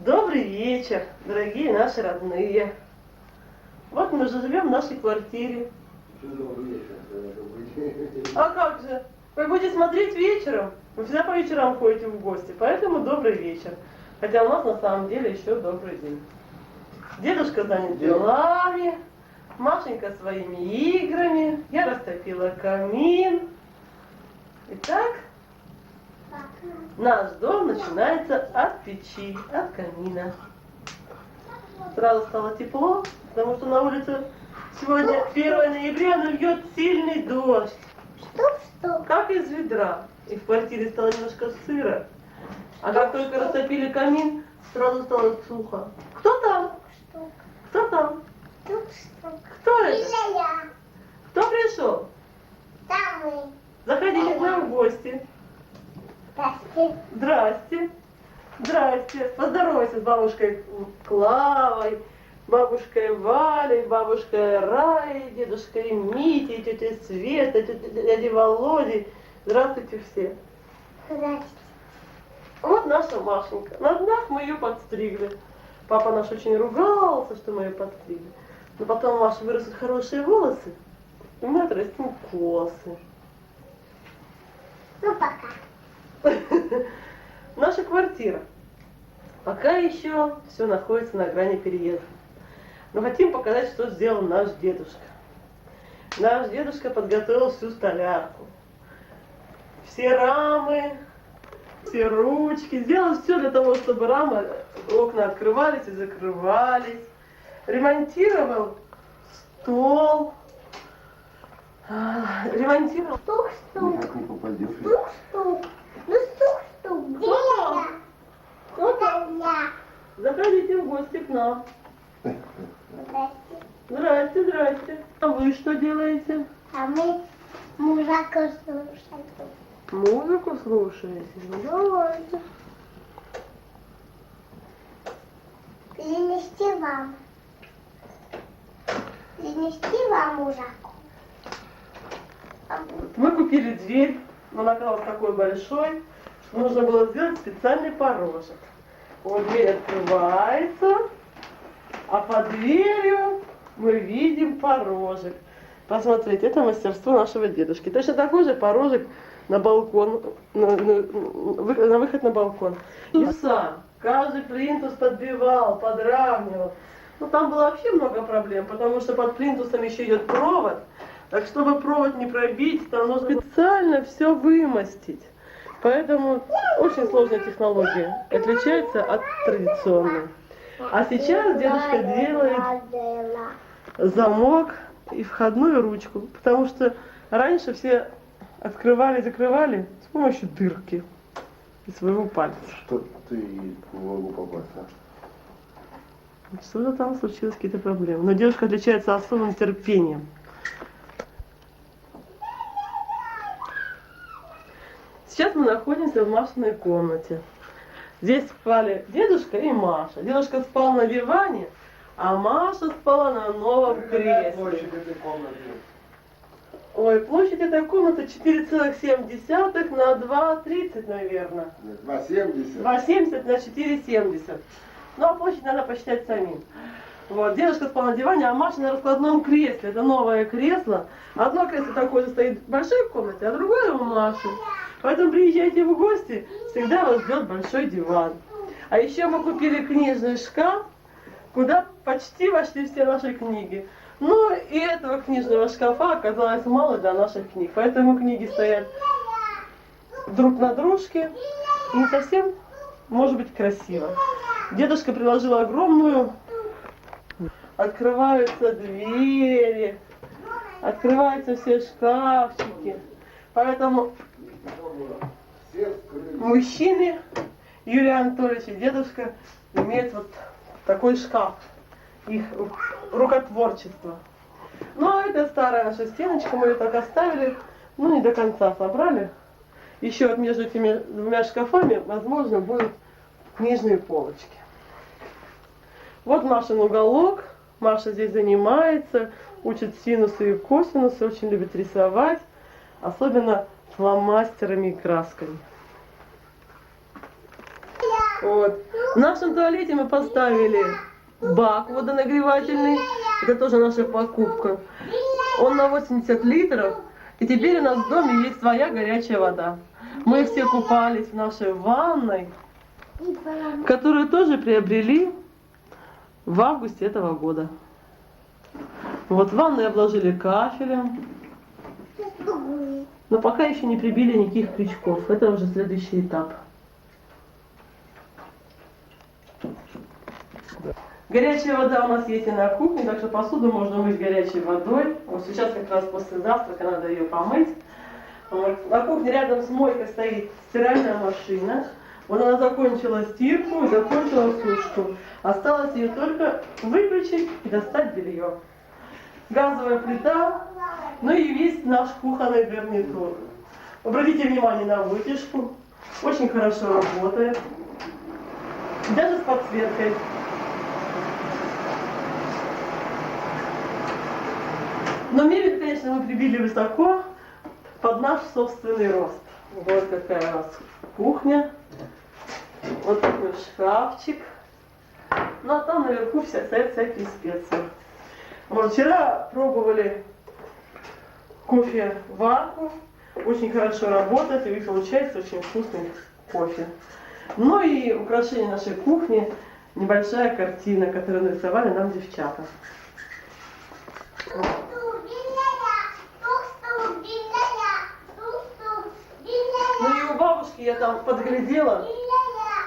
Добрый вечер, дорогие наши родные. Вот мы уже живем в нашей квартире. А как же? Вы будете смотреть вечером. Вы всегда по вечерам ходите в гости, поэтому добрый вечер. Хотя у нас на самом деле еще добрый день. Дедушка занят делами, Машенька своими играми, я растопила камин. Итак, наш дом начинается от печи, от камина. Сразу стало тепло, потому что на улице сегодня 1 ноября, но льет сильный дождь. Что? Как из ведра. И в квартире стало немножко сыро. А как только растопили камин, сразу стало сухо. Кто там? Что? Кто там? Что? Кто это? Я. Кто пришел? Там мы. Заходите к нам в гости. Здрасте. Здрасте. Здрасте. Поздоровайся с бабушкой Клавой, бабушкой Валей, бабушкой Раей, дедушкой Митей, тетей Светой, дядей Володей. Здравствуйте все. Здрасте. Вот наша Машенька. На днях мы ее подстригли. Папа наш очень ругался, что мы ее подстригли. Но потом у Маши вырастут хорошие волосы, и мы отрастим косы. Ну пока. Наша квартира. Пока еще все находится на грани переезда. Но хотим показать, что сделал наш дедушка. Наш дедушка подготовил всю столярку. Все рамы, все ручки. Сделал все для того, чтобы рамы, окна открывались и закрывались. Ремонтировал стол. Ремонтировал. Стук-стук. Никак не попадешь. Стук-стук. Ну стук-стук. Где я? Кто Куда я? Заходите в гости к нам. Здрасте. Здрасте, здрасте. А вы что делаете? А мы мужака слушаем. Музыку слушаете? Ну давайте. Принести вам. Принести вам мужаку. Мы купили дверь, но она оказалась такой большой, что нужно было сделать специальный порожек. Вот дверь открывается, а под дверью мы видим порожек. Посмотрите, это мастерство нашего дедушки. Точно такой же порожек на балкон, на выход на балкон. И сам каждый плинтус подбивал, подравнивал. Ну там было вообще много проблем, потому что под плинтусом еще идет провод. Так чтобы провод не пробить, там нужно специально все вымостить. Поэтому очень сложная технология, отличается от традиционной. А сейчас дедушка делает замок и входную ручку, потому что раньше все открывали и закрывали с помощью дырки из своего пальца. Что ты не могу попасть, а? Что-то там случилось, какие-то проблемы. Но девушка отличается особым терпением. Сейчас мы находимся в Машиной комнате. Здесь спали дедушка и Маша. Дедушка спал на диване, а Маша спала на новом кресле. Ой, площадь этой комнаты 4,7 на 2,30, наверное. 2,70. 2,70 на 4,70. Ну, а площадь надо посчитать самим. Вот, дедушка спал на диване, а Маша на раскладном кресле. Это новое кресло. Одно кресло такое стоит в большой комнате, а другое у Маши. Поэтому приезжайте в гости, всегда вас ждет большой диван. А еще мы купили книжный шкаф, куда почти вошли все наши книги. Но и этого книжного шкафа оказалось мало для наших книг. Поэтому книги стоят друг на дружке. И не совсем, может быть, красиво. Дедушка приложил огромную. Открываются двери, открываются все шкафчики. Поэтому мужчины, Юрий Анатольевич и дедушка, имеют вот такой шкаф, их рукотворчество. Ну а это старая наша стеночка, мы ее так оставили, ну не до конца собрали. Еще вот между этими двумя шкафами, возможно, будут книжные полочки. Вот Машин уголок. Маша здесь занимается, учит синусы и косинусы, очень любит рисовать, особенно фломастерами и красками. Вот. В нашем туалете мы поставили бак водонагревательный. Это тоже наша покупка. Он на 80 литров. И теперь у нас в доме есть своя горячая вода. Мы все купались в нашей ванной, которую тоже приобрели в августе этого года. Вот ванную обложили кафелем. Но пока еще не прибили никаких крючков. Это уже следующий этап. Горячая вода у нас есть и на кухне, так что посуду можно мыть горячей водой. Вот сейчас как раз после завтрака надо ее помыть. Вот. На кухне рядом с мойкой стоит стиральная машина. Вот она закончила стирку и закончила сушку. Осталось ее только выключить и достать белье. Газовая плита, ну и весь наш кухонный гарнитур. Обратите внимание на вытяжку. Очень хорошо работает. Даже с подсветкой. Но мебель, конечно, мы прибили высоко, под наш собственный рост. Вот какая у нас кухня. Вот такой шкафчик. Ну а там наверху стоят всякие специи. Вот вчера пробовали кофе-варку. Очень хорошо работает и получается очень вкусный кофе. Ну и украшение нашей кухни. Небольшая картина, которую нарисовали нам девчата. Ну и у бабушки я там подглядела,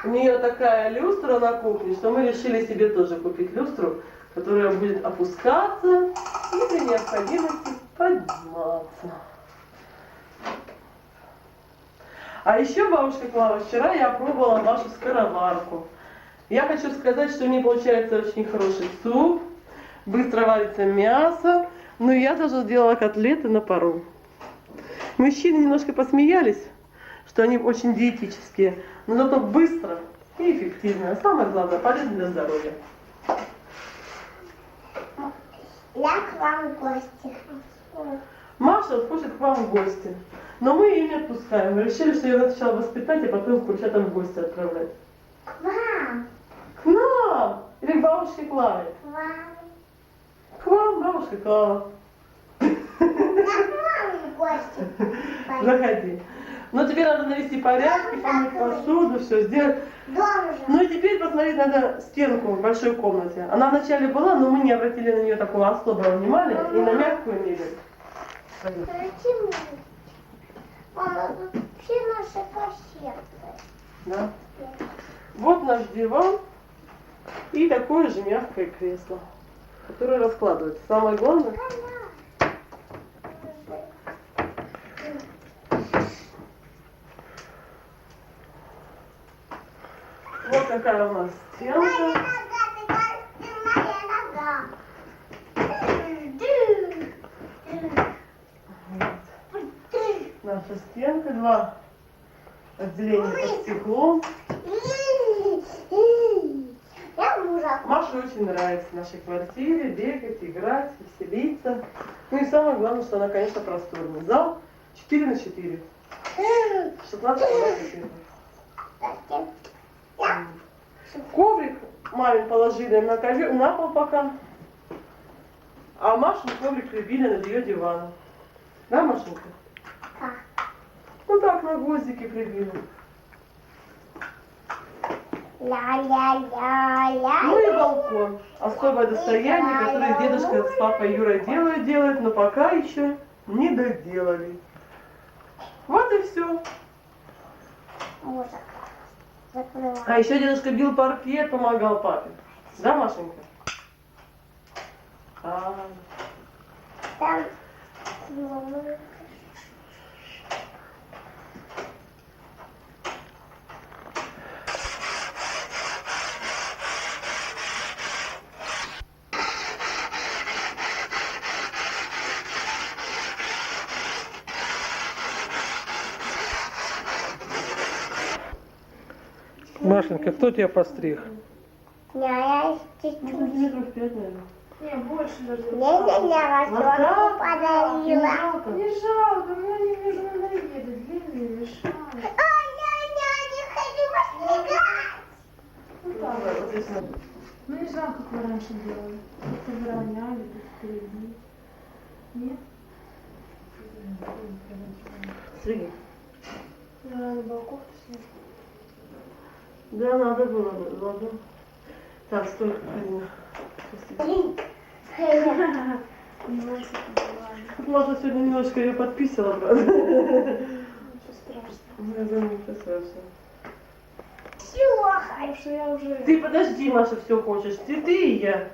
у нее такая люстра на кухне, что мы решили себе тоже купить люстру, которая будет опускаться и при необходимости подниматься. А еще бабушка Клава, вчера я пробовала вашу скороварку. Я хочу сказать, что у нее получается очень хороший суп, быстро варится мясо, но я даже делала котлеты на пару. Мужчины немножко посмеялись, что они очень диетические, но зато быстро и эффективно. А самое главное, полезно для здоровья. Я к вам в гости. Маша вот хочет к вам в гости, но мы ее не отпускаем. Мы решили, что ее надо сначала воспитать, а потом к курчатам в гости отправлять. К вам. К нам! Или к бабушке Клаве? К вам. К вам, бабушка Клава. Я к вам в гости. Заходи. Но тебе надо навести порядки, помыть посуду, все сделать. Дома же. Ну и теперь посмотреть надо стенку в большой комнате. Она вначале была, но мы не обратили на нее такого особого внимания и на мягкую мебель. Зачем? Мама, тут все наши кассеты. Да. Вот наш диван и такое же мягкое кресло, которое раскладывается. Самое главное. Вот такая у нас стенка. Моя нога, ты моя нога. Наша стенка, два отделения под стеклом. Я мужа. Маше очень нравится в нашей квартире бегать, играть, веселиться. Ну и самое главное, что она, конечно, просторная. Зал 4×4. 16 квадратных. Коврик маме положили на ковер, на пол пока. А Машин коврик прибили над ее диваном. Да, Машенька? Да. Ну так, на гвоздики прибили. Ля-ля-ля-ля. Ну и балкон. Особое достояние, которое дедушка с папой Юрой делают, но пока еще не доделали. Вот и все. Мужа. Закрывай. А еще дедушка бил паркет, помогал папе. Да, Машенька? А, Там. Машенька, кто тебя постриг? Я Ну, чуть-чуть. метров 5, наверное. Не, больше даже. Я Ласка? растёрку подарила. Жалко. Не жалко, но они мне же надоели, длинные, мешают. Ай, не хочу постригать. Ну так. Давай, вот здесь надо. Ну не знаю, как вы раньше делали. Как-то вы роняли, тут впереди. Нет? Стриги. Да, на балков снег. Да, надо было бы, ладно. Так, стой, Карина. Маша сегодня немножко ее подписала, правда? Ничего страшного. Это ничего страшного. Потому что я уже Ты подожди, Маша, все хочешь. Ты и я.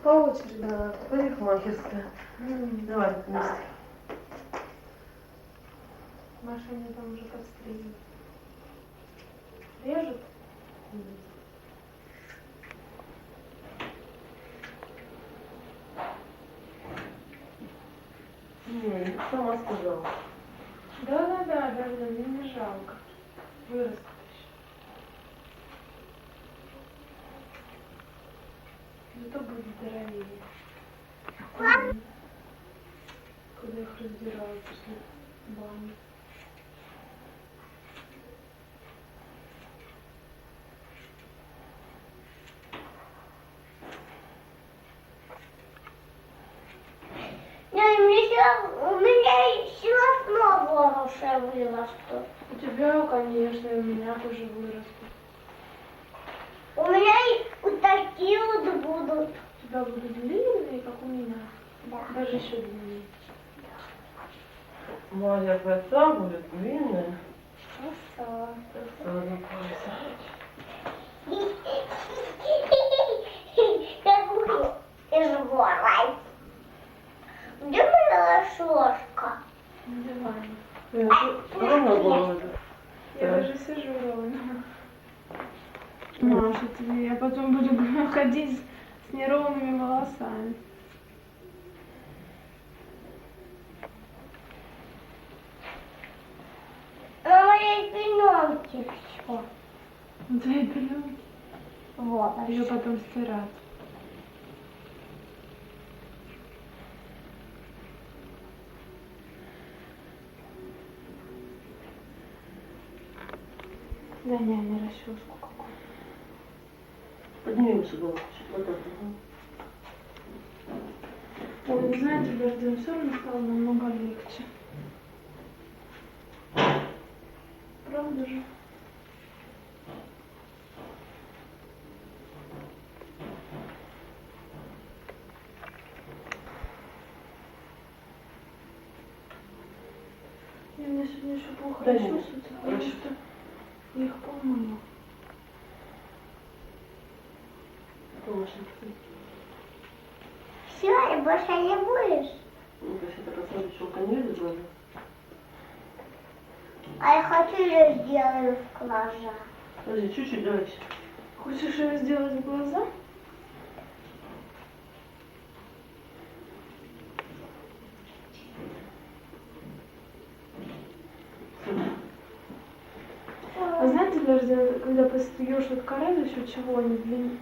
по очереди. Да, парикмахерская. Давай вместе. Маша мне там уже подстригла. Режут? Не, сама сказала. Да, мне не жалко. Вырастет еще. Зато будет здоровее. Когда их раздираю после бани. У меня еще снова уже вырастут. У тебя, конечно, и у меня тоже вырастут. У меня и вот такие вот будут. У тебя будут длинные, как у меня. Да. Даже еще длиннее. Моя коса будет длинная. Красава. Ладно, Пася. Какую изворай. Где моя ложка? Давай. Ровно голову. Я даже сижу ровно. Маша, тебе я потом буду ходить с неровными волосами. На моей пеленке все. Твои пеленки. Вот. Ее потом стирать. Да не, не расческу какую. Подними выше голову. Вот так. Ой, не знаете, дождем все равно стало намного легче. Правда же? И у меня сегодня еще плохо Да расчесывается, нет, потому расчес- что я их помыла. Все, и больше не будешь. Ну, то есть это посмотри, челка не видит глаза. А я хочу ее сделаю в глаза. Подожди, чуть-чуть, давай. Хочешь ее сделать в глаза? А знаете, даже когда постригешь вот каре за счет чего они длиннее,